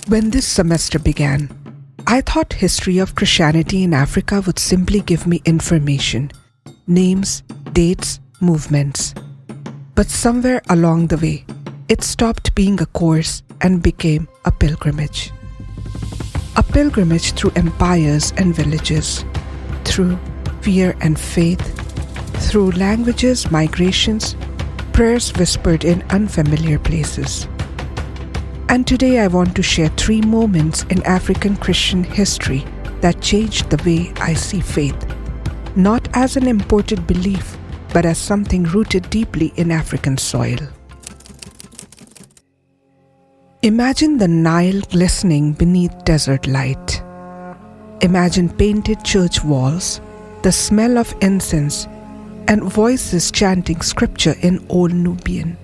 When this semester began, I thought history of Christianity in Africa would simply give me information, names, dates, movements. But somewhere along the way, it stopped being a course and became a pilgrimage. A pilgrimage through empires and villages, through fear and faith, through languages, migrations, prayers whispered in unfamiliar places. And today I want to share 3 moments in African Christian history that changed the way I see faith, not as an imported belief, but as something rooted deeply in African soil. Imagine the Nile glistening beneath desert light. Imagine painted church walls, the smell of incense, and voices chanting scripture in Old Nubian.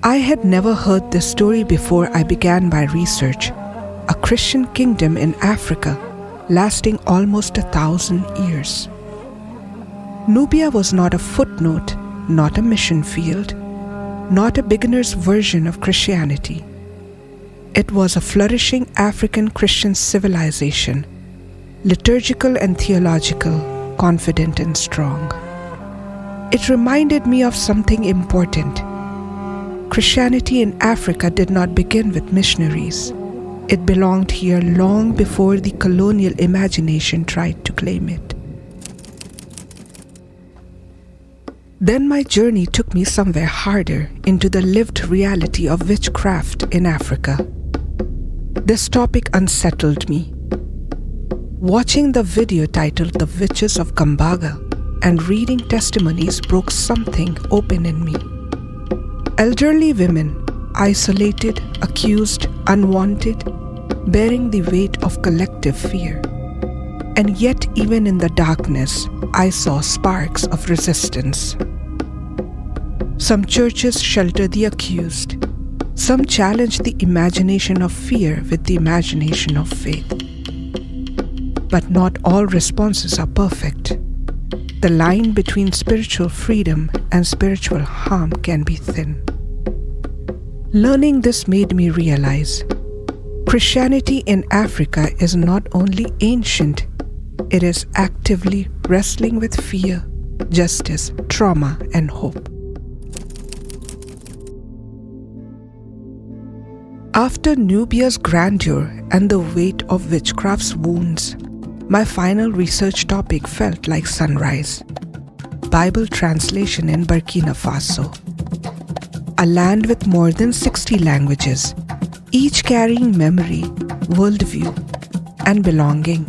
I had never heard this story before I began my research, a Christian kingdom in Africa lasting almost 1,000 years. Nubia was not a footnote, not a mission field, not a beginner's version of Christianity. It was a flourishing African Christian civilization, liturgical and theological, confident and strong. It reminded me of something important. Christianity in Africa did not begin with missionaries. It belonged here long before the colonial imagination tried to claim it. Then my journey took me somewhere harder, into the lived reality of witchcraft in Africa. This topic unsettled me. Watching the video titled The Witches of Kambaga and reading testimonies broke something open in me. Elderly women, isolated, accused, unwanted, bearing the weight of collective fear. And yet, even in the darkness, I saw sparks of resistance. Some churches shelter the accused. Some challenge the imagination of fear with the imagination of faith. But not all responses are perfect. The line between spiritual freedom and spiritual harm can be thin. Learning this made me realize Christianity in Africa is not only ancient, it is actively wrestling with fear, justice, trauma, and hope. After Nubia's grandeur and the weight of witchcraft's wounds, my final research topic felt like sunrise. Bible translation in Burkina Faso. A land with more than 60 languages, each carrying memory, worldview, and belonging.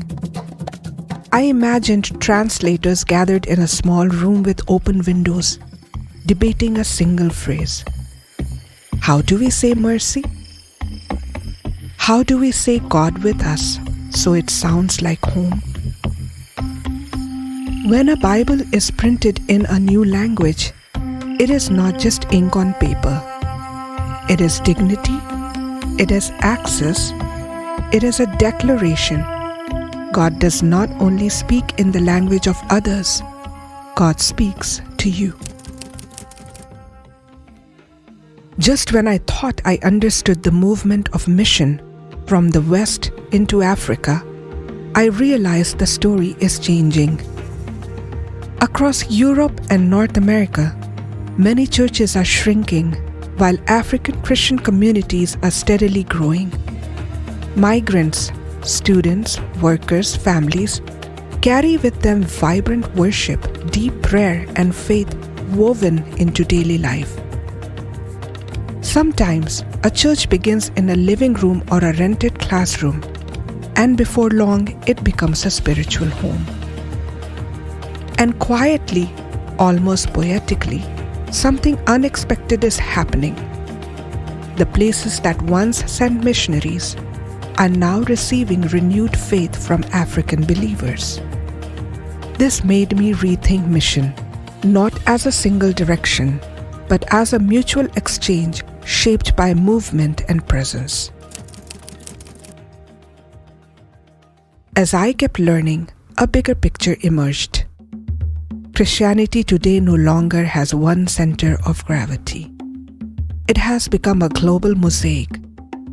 I imagined translators gathered in a small room with open windows, debating a single phrase. How do we say mercy? How do we say God with us so it sounds like home? When a Bible is printed in a new language, it is not just ink on paper. It is dignity, it is access, it is a declaration. God does not only speak in the language of others, God speaks to you. Just when I thought I understood the movement of mission from the West into Africa, I realized the story is changing. Across Europe and North America, many churches are shrinking, while African Christian communities are steadily growing. Migrants, students, workers, families carry with them vibrant worship, deep prayer, and faith woven into daily life. Sometimes, a church begins in a living room or a rented classroom, and before long, it becomes a spiritual home. And quietly, almost poetically, something unexpected is happening. The places that once sent missionaries are now receiving renewed faith from African believers. This made me rethink mission, not as a single direction, but as a mutual exchange shaped by movement and presence. As I kept learning, a bigger picture emerged. Christianity today no longer has one center of gravity. It has become a global mosaic,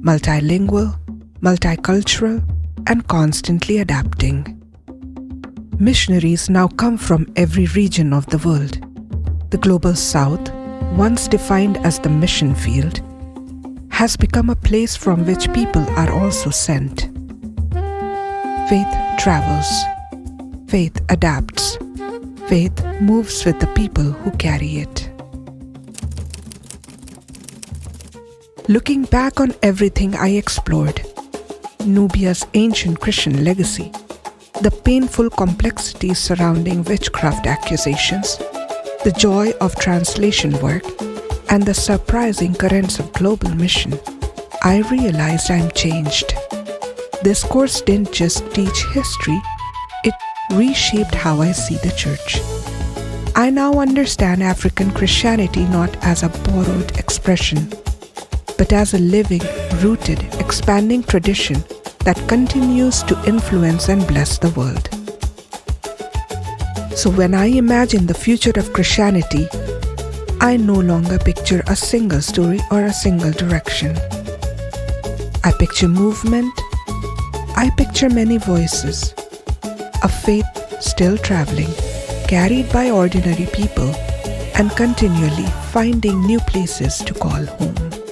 multilingual, multicultural, and constantly adapting. Missionaries now come from every region of the world. The global South, once defined as the mission field, has become a place from which people are also sent. Faith travels. Faith adapts. Faith moves with the people who carry it. Looking back on everything I explored, Nubia's ancient Christian legacy, the painful complexities surrounding witchcraft accusations, the joy of translation work, and the surprising currents of global mission, I realized I'm changed. This course didn't just teach history, it reshaped how I see the church. I now understand African Christianity not as a borrowed expression, but as a living, rooted, expanding tradition that continues to influence and bless the world. So when I imagine the future of Christianity, I no longer picture a single story or a single direction. I picture movement. I picture many voices, a faith still traveling, carried by ordinary people, and continually finding new places to call home.